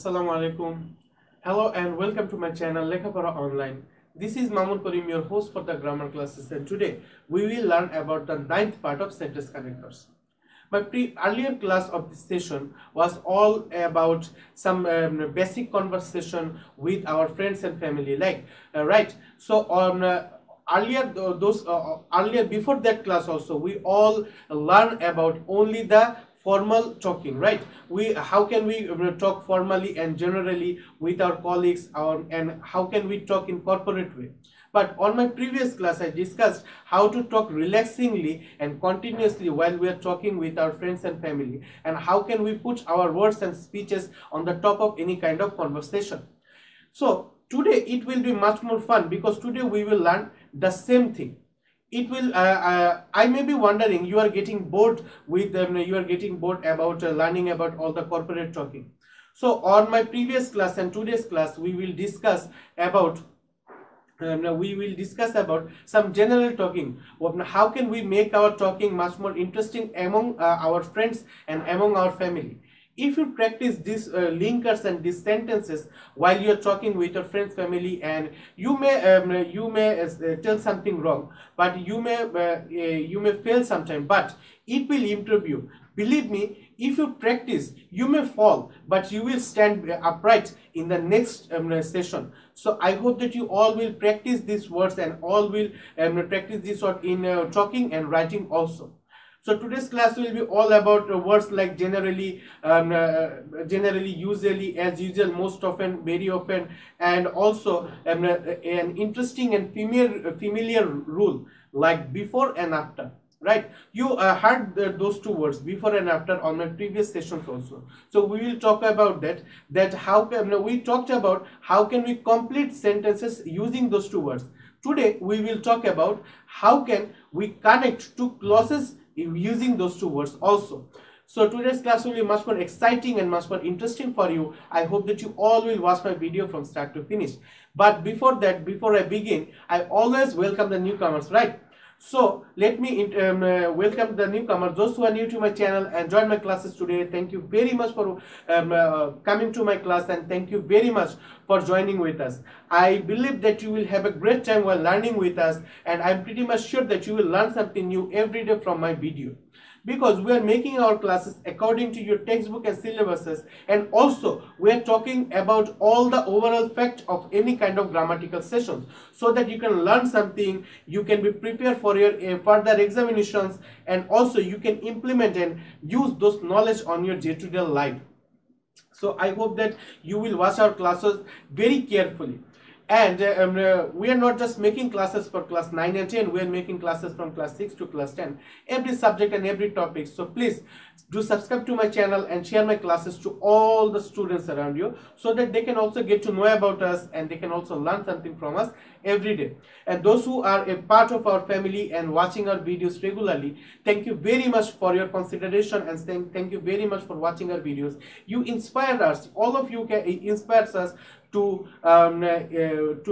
Assalamu alaikum. Hello and welcome to my channel Lekhapora Online. This is Mamun Karim, your host for the grammar classes, and today we will learn about the ninth part of sentence connectors. My earlier class of this session was all about some basic conversation with our friends and family, like right. So on earlier before that class also we all learn about only the formal talking, right? How can we talk formally and generally with our colleagues, and how can we talk in corporate way. But on my previous class I discussed how to talk relaxingly and continuously while we are talking with our friends and family, and how can we put our words and speeches on the top of any kind of conversation. So today it will be much more fun, because today we will learn the same thing. It will I may be wondering, you are getting bored with them, you are getting bored about learning about all the corporate talking. So on my previous class and today's class we will discuss about some general talking. How can we make our talking much more interesting among our friends and among our family. If you practice these linkers and these sentences while you are talking with your friends, family, and you may tell something wrong, but you may fail sometime, but it will improve you. Believe me, if you practice, you may fall, but you will stand upright in the next session. So I hope that you all will practice these words, and all will practice this word in talking and writing also. So today's class will be all about words like generally, usually, as usual, most often, very often, and also an interesting and familiar rule like before and after. Right? You heard those two words, before and after, on my previous sessions also. So we will talk about that how can we talked about how can we complete sentences using those two words. Today we will talk about how can we connect two clauses using those two words also. So today's class will be much more exciting and much more interesting for you. I hope that you all will watch my video from start to finish. But before that, before I begin, I always welcome the newcomers, right? So let me welcome the newcomers, those who are new to my channel and join my classes today. Thank you very much for coming to my class, and thank you very much for joining with us. I believe that you will have a great time while learning with us, and I'm pretty much sure that you will learn something new every day from my video, because we are making our classes according to your textbook and syllabuses, and also we are talking about all the overall fact of any kind of grammatical sessions, so that you can learn something, you can be prepared for your further examinations, and also you can implement and use those knowledge on your day-to-day life. So I hope that you will watch our classes very carefully. And we are not just making classes for class 9 and 10, we are making classes from class 6 to class 10, every subject and every topic. So please do subscribe to my channel and share my classes to all the students around you, so that they can also get to know about us, and they can also learn something from us every day. And those who are a part of our family and watching our videos regularly, thank you very much for your consideration, and thank you very much for watching our videos. You inspire us, all of you inspires us to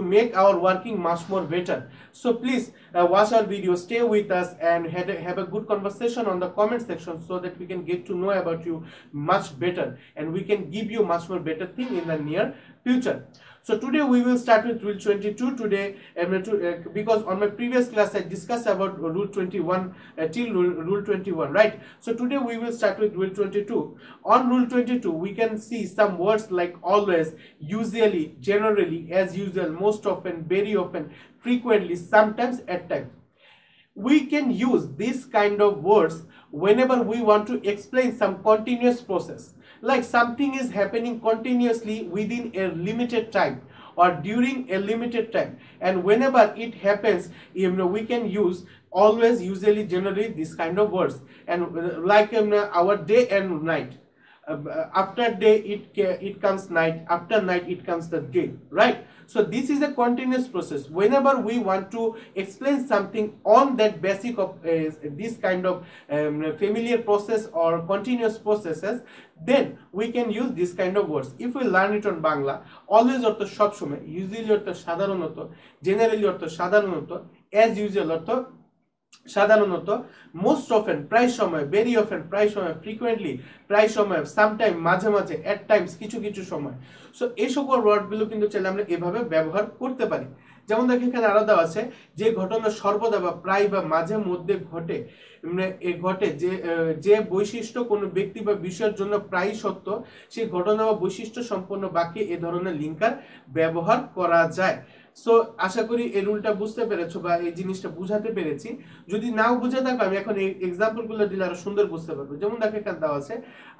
make our working much more better. So please watch our videos, stay with us, and have a good conversation on the comment section, so that we can get to know about you much better, and we can give you much more better thing in the near future. So today we will start with rule 22 today, because on my previous class I discussed about rule 21 till rule 21, right? So today we will start with rule 22. On rule 22 we can see some words like always, usually, generally, as usual, most often, very often, frequently, sometimes, at times. We can use this kind of words whenever we want to explain some continuous process, like something is happening continuously within a limited time or during a limited time, and whenever it happens, we can use always, usually, generally, this kind of words. And like our day and night, after day it comes night, after night it comes the day, right? So this is a continuous process. Whenever we want to explain something on that basic of this kind of familiar process or continuous processes, then we can use this kind of words. If we learn it on Bangla, always ortho shob shomoy, usually ortho sadharonoto, generally ortho sadharonoto, as usual ortho সাধারণত, most often প্রায় সময়, very often প্রায় সময়, frequently প্রায় সময়, sometime মাঝে মাঝে, at times কিছু কিছু সময়। সো এই সকল ওয়ার্ডগুলো কিন্তু চাইলে আমরা এভাবে ব্যবহার করতে পারি। যেমন দেখো এখানে আরো দেওয়া আছে, যে ঘটনা সর্বদা বা প্রায় বা মাঝে মধ্যে ঘটে, ঘটে যে বৈশিষ্ট্য কোনো ব্যক্তি বা বিষয়ের জন্য প্রায় সত্য, সেই ঘটনা বা বৈশিষ্ট্য সম্পন্ন বাক্যে এ ধরনের লিঙ্কার ব্যবহার করা যায়। সো আশা করি এই রুলটা বুঝতে পেরেছো বা এই জিনিসটা বুঝাতে পেরেছি। যদি নাও বুঝে থাকো, আমি এখন এই এক্সাম্পল গুলো দিলে আরো সুন্দর বুঝতে পারবো। যেমন দেখো এখানে দেওয়া আছে,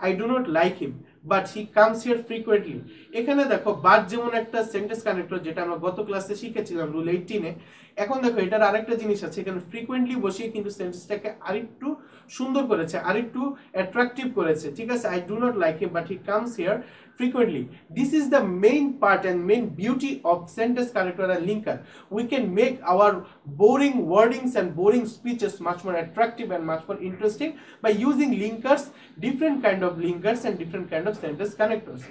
I do not like him but he comes here frequently. এখানে দেখো বাট যেমন একটা সেন্টেন্স কানেক্টর, যেটা আমরা গত ক্লাসে শিখেছিলাম রুল 18-এ। এখন দেখো এটার আরেকটা জিনিস আছে, এখানে ফ্রিকুয়েন্টলি বসিয়ে কিন্তু সেন্টেন্সটাকে আরেকটু সুন্দর করেছে, আরেকটু অ্যাট্রাকটিভ করেছে। ঠিক আছে, I do not like him but he comes here frequently. This is the main part and main beauty of sentence connector and linker. We can make our boring wordings and boring speeches much more attractive and much more interesting by using linkers, different kind of linkers and different kind of sentence connectors.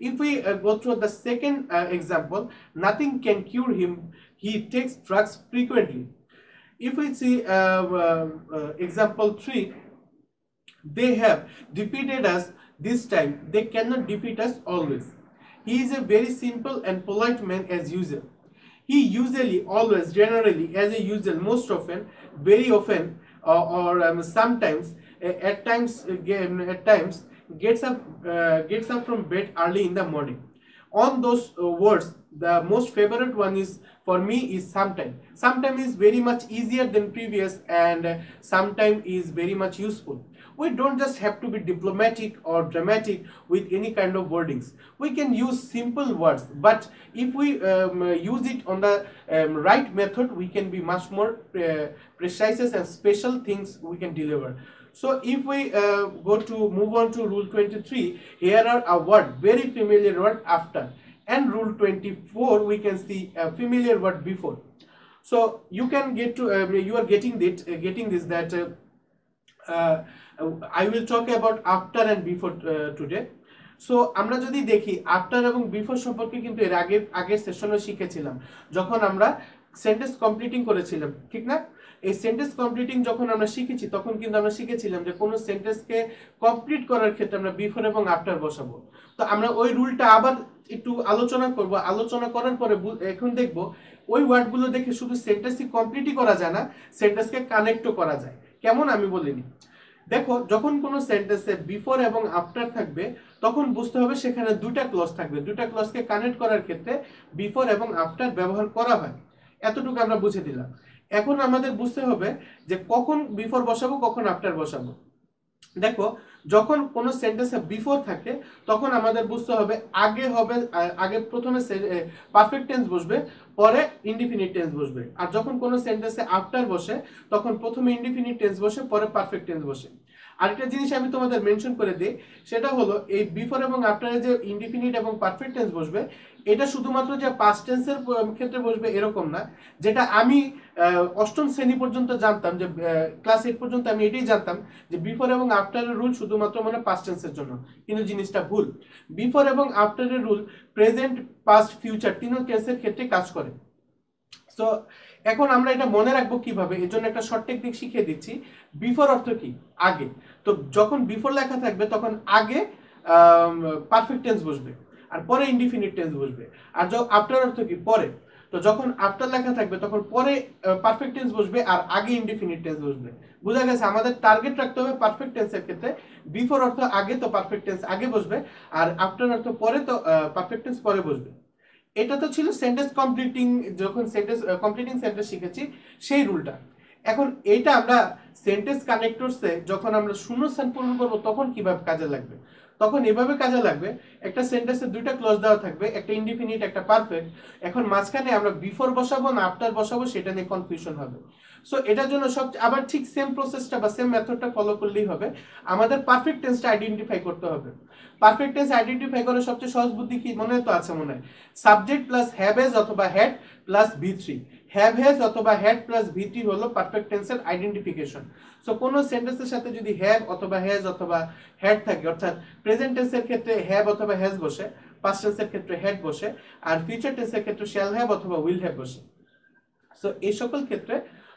If we go through the second example, nothing can cure him, he takes drugs frequently. If we see example 3, they have defeated us this time, they cannot defeat us always. He is a very simple and polite man as usual. He usually, always, generally, as a usual, most often, very often, or sometimes, at times, gets up from bed early in the morning. On those words, the most favorite one is for me is sometime. Sometime is very much easier than previous, and sometime is very much useful. We don't just have to be diplomatic or dramatic with any kind of wordings. We can use simple words, but if we use it on the right method, we can be much more precise and special things we can deliver. So if we move on to rule 23, here are a word, very familiar word, after, and rule 24 we can see a familiar word, before. So you can get to you are getting this that I will talk about after and before today. So আমরা যদি দেখি after এবং before সম্পর্কে কিন্তু এর আগের সেশনে শিখেছিলাম, যখন আমরা সেন্টেন্স কমপ্লিটিং করেছিলাম, ঠিক না? এই সেন্টেন্স কমপ্লিটিং যখন আমরা শিখেছি, তখন কিন্তু আমরা শিখেছিলাম যে কোনো সেন্টেন্সকে কমপ্লিট করার ক্ষেত্রে আমরা বিফোর এবং আফটার বসাবো। তো আমরা ওই রুলটা আবার একটু আলোচনা করব। আলোচনা করার পরে এখন দেখব ওই ওয়ার্ডগুলো দেখে শুধু সেন্টেন্সই কমপ্লিটই করা যায় না, সেন্টেন্সকে কানেক্টও করা যায়। কেমন আমি বলিনি। দেখো, যখন কোনো সেন্টেন্সে বিফোর এবং আফটার থাকবে, তখন বুঝতে হবে সেখানে দুটা ক্লজ থাকবে। দুটা ক্লজকে কানেক্ট করার ক্ষেত্রে বিফোর এবং আফটার ব্যবহার করা হয়। এতটুকু আমরা বুঝে দিলাম। এখন আমাদের বুঝতে হবে যে কখন বিফোর বসাবো, কখন আফটার বসাবো। দেখো, যখন কোনো সেন্টেন্সে বিফোর থাকে, তখন আমাদের বুঝতে হবে আগে প্রথমে পারফেক্ট টেন্স বসবে, পরে ইনডিফিনিট টেন্স বসবে। আর যখন কোনো সেন্টেন্সে আফটার বসে, তখন প্রথমে ইনডিফিনিট টেন্স বসে, পরে পারফেক্ট টেন্স বসে। আরেকটা জিনিস আমি তোমাদের মেনশন করে দিই, সেটা হলো এই বিফোর এবং আফটারে যে ইনডিফিনিট এবং পারফেক্ট টেন্স বসবে, এটা শুধুমাত্র যে পাস্ট টেন্সের ক্ষেত্রে বসবে এরকম না। যেটা আমি অষ্টম শ্রেণী পর্যন্ত জানতাম, যে ক্লাস 8 পর্যন্ত আমি এটাই জানতাম যে বিফোর এবং আফটারের রুল শুধুমাত্র মানে পাস্ট টেন্সের জন্য, কিন্তু জিনিসটা ভুল। বিফোর এবং আফটারের রুল প্রেজেন্ট, পাস্ট, ফিউচার তিনও কেসের ক্ষেত্রে কাজ করে। সো এখন আমরা এটা মনে রাখবো কিভাবে, এর জন্য একটা শর্ট টেকনিক শিখিয়ে দিচ্ছি। বিফোর অর্থ কি? আগে। তো যখন বিফোর লেখা থাকবে, তখন আগে পারফেক্ট টেন্স বসবে, আর পরে ইনডিফিনিট টেন্স বসবে। আর আফটার অর্থ কি? পরে। তো যখন আফটার লেখা থাকবে, তখন পরে পারফেক্ট টেন্স বসবে, আর আগে ইনডিফিনিট টেন্স বসবে। বোঝা গেছে? আমাদের টার্গেট রাখতে হবে পারফেক্ট টেন্সের ক্ষেত্রে বিফোর অর্থ আগে, তো পারফেক্ট টেন্স আগে বসবে, আর আফটার অর্থ পরে, তো পারফেক্ট টেন্স পরে বসবে। এটা তো ছিল সেন্টেন্স কমপ্লিটিং, যখন সেন্টেন্স কমপ্লিটিং সেন্টেন্স শিখেছি সেই রুলটা। এখন এইটা আমরা সেন্টেন্স কানেক্টরসে যখন আমরা শূন্যস্থান পূরণ করব, তখন কিভাবে কাজে লাগবে? তখন এভাবে কাজে লাগবে, একটা সেন্টেন্সে দুইটা ক্লজ দেওয়া থাকবে, একটা ইনডিফিনিট, একটা পারফেক্ট। এখন মাঝখানে আমরা বিফোর বসাবো না আফটার বসাবো, সেটা নিয়ে কনফিউশন হবে। সো এটার জন্য আবার ঠিক সেম প্রসেসটা বা সেম মেথডটা ফলো করলেই হবে। আমাদের পারফেক্ট টেন্সটা আইডেন্টিফাই করতে হবে। পারফেক্ট টেন্স আইডেন্টিফাই করার সবচেয়ে সহজ বুদ্ধি কি মনে তো আছে? মনে হয় সাবজেক্ট প্লাস হ্যাভ হ্যাজ অথবা had plus V3। Have has অথবা হ্যাড প্লাস V3 হলো পারফেক্ট টেন্সের আইডেন্টিফিকেশন। সো কোন সেন্টেন্সের সাথে যদি হ্যাভ অথবা হ্যাজ অথবা হ্যাড থাকে, অর্থাৎ প্রেজেন্ট টেন্সের ক্ষেত্রে হ্যাভ অথবা হ্যাজ বসে, পাস্ট টেন্সের ক্ষেত্রে হ্যাড বসে, আর ফিউচার টেন্সের ক্ষেত্রে শ্যাল হ্যাভ অথবা উইল হ্যাভ বসে। সো এই সকল ক্ষেত্রে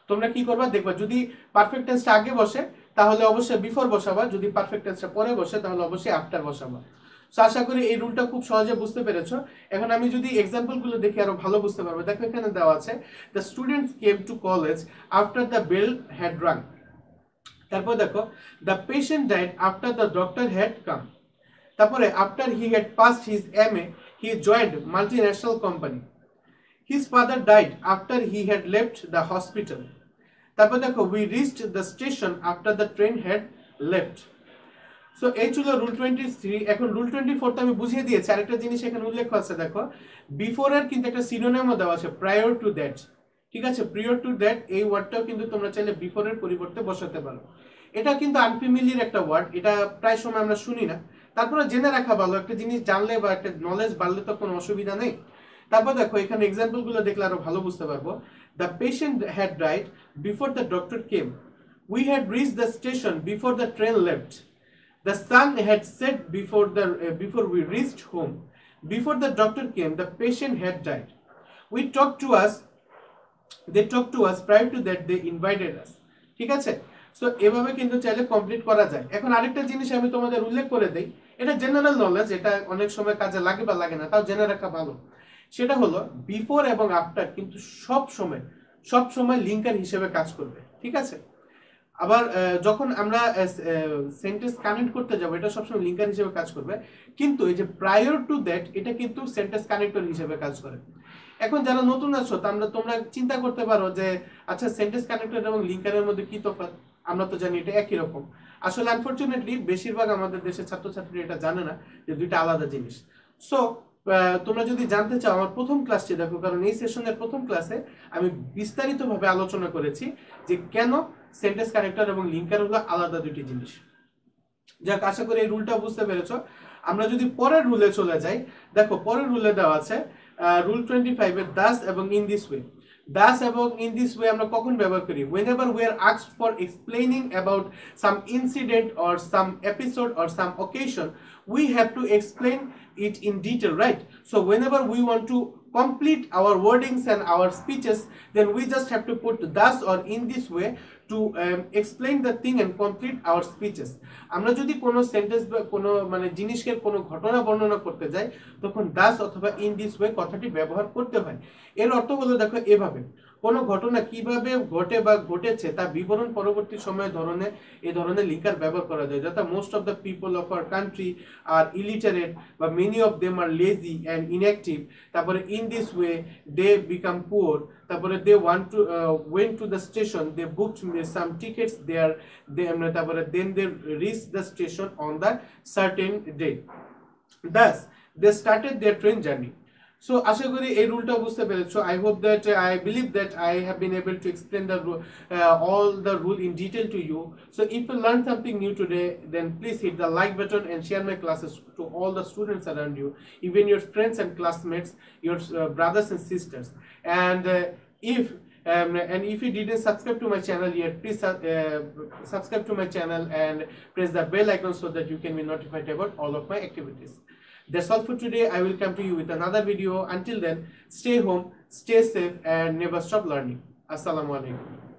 তোমরা কি করবা দেখবা যদি পারফেক্ট টেন্সটা আগে বসে তাহলে অবশ্যই বিফোর বসাবা, যদি পারফেক্ট টেন্সটা পরে বসে তাহলে অবশ্যই আফটার বসাবা। সো আশা করি এই রুলটা খুব সহজে বুঝতে পেরেছো। এখন আমি যদি এক্সাম্পল গুলো দেখি আরো ভালো বুঝতে পারবো। দেখো এখানে দেওয়া আছে the students came to college after the bell had rung. তারপর দেখো the patient died after the doctor had come. তারপরে after he had passed his MA he joined multinational company. His father died after he had left the hospital. তারপর দেখো we reached the station after the train had left. So এই ছিল rule 23। এখন rule 24 তো আমি বুঝিয়ে দিয়েছি। আরেকটা জিনিস এখানে উল্লেখ আছে দেখো, বিফোর এর কিন্তু একটা সিনোনিমও দেওয়া আছে, প্রায়র টু দ্যাট। ঠিক আছে, প্রিয়র টু দ্যাট এই ওয়ার্ডটাও কিন্তু তোমরা চাইলে বিফোর এর পরিবর্তে বসাতে পারো। এটা কিন্তু আনফ্যামিলিয়ার একটা ওয়ার্ড, এটা প্রায় সময় আমরা শুনি না, তারপরে জেনে রাখা ভালো। একটা জিনিস জানলে বা একটা নলেজ বাড়লে তো কোনো অসুবিধা নেই। তারপর দেখো এখানে এক্সাম্পল গুলো দেখলে আরো ভালো বুঝতে পারবো। The patient had died before the doctor came. We had reached the station before the train left. The sun had set before we reached home. Before the doctor came, the patient had died. They talked to us. Prior to that, they invited us. ঠিক আছে, so এভাবে কিন্তু চাইলে complete করা যায়। এখন আরেকটা জিনিস আমি তোমাদের উল্লেখ করে দেই, এটা জেনারেল নলেজ, এটা অনেক সময় কাজে লাগে বা লাগে না, তাও জেনে রাখা ভালো। সেটা হলো বিফোর এবং আফটার কিন্তু সব সময় লিঙ্কার হিসেবে কাজ করবে। ঠিক আছে, আবার যখন আমরা সেন্টেন্স কানেক্ট করতে যাব এটা সবসময় লিঙ্কার হিসেবে কাজ করবে, কিন্তু এই যে প্রায়র টু দ্যাট এটা কিন্তু সেন্টেন্স কানেক্টর হিসেবে কাজ করে। এখন যারা নতুন আছো তোমরা চিন্তা করতে পারো যে আচ্ছা সেন্টেন্স কানেক্টর এবং লিঙ্কারের মধ্যে কি তফাৎ, আমরা তো জানি এটা একই রকম। আসলে আনফরচুনেটলি বেশিরভাগ আমাদের দেশের ছাত্রছাত্রী এটা জানে না যে দুইটা আলাদা জিনিস। সো তোমরা যদি জানতে চাও আমার প্রথম ক্লাসটি দেখো, কারণ এই সেশনের প্রথম ক্লাসে আমি বিস্তারিতভাবে আলোচনা করেছি যে কেন সেন্টেন্স কানেক্টর এবং লিঙ্কার হলো আলাদা দুটি জিনিস। যাক, আশা করি এই রুলটা বুঝতে পেরেছো। আমরা যদি পরের রুলে চলে যাই, দেখো পরের রুলে দেওয়া আছে রুল 25 এর দাস এবং ইন দিস ওয়ে। দাস এবং ইন দিস ওয়ে আমরা কখন ব্যবহার করি? whenever we are asked for explaining about some incident or some episode or some occasion, we have to explain it in detail, right? So whenever we want to complete our wordings and our speeches, then we just have to put thus or in this way to explain the thing and complete our speeches. আমরা যদি কোনো sentence বা কোনো মানে জিনিসকে কোনো ঘটনা বর্ণনা করতে যাই তখন thus অথবা in this way কথাটি ব্যবহার করতে হয়। এর অর্থ হলো দেখো এভাবে, কোনো ঘটনা কিভাবে ঘটে বা ঘটেছে তা বিবরণ পরবর্তী সময়ে এই ধরনের লিঙ্কার ব্যবহার করা যায়। যথা most of the people of our country are illiterate বা many of them are lazy and inactive. তারপরে in this way they become poor. তারপরে they went to the station, they booked some tickets there, তারপরে then they reached the station on the certain day. Thus they started their train journey. So আশা করি এই রুলটা বুঝতে পেরেছো। I believe that I have been able to explain all the rule in detail to you. So if you learned something new today, then please hit the like button and share my classes to all the students around you, even your friends and classmates, your brothers and sisters. And if you didn't subscribe to my channel yet, please subscribe to my channel and press the bell icon so that you can be notified about all of my activities. That's all for today. I will come to you with another video. Until then, stay home, stay safe, and never stop learning. Assalamu alaikum.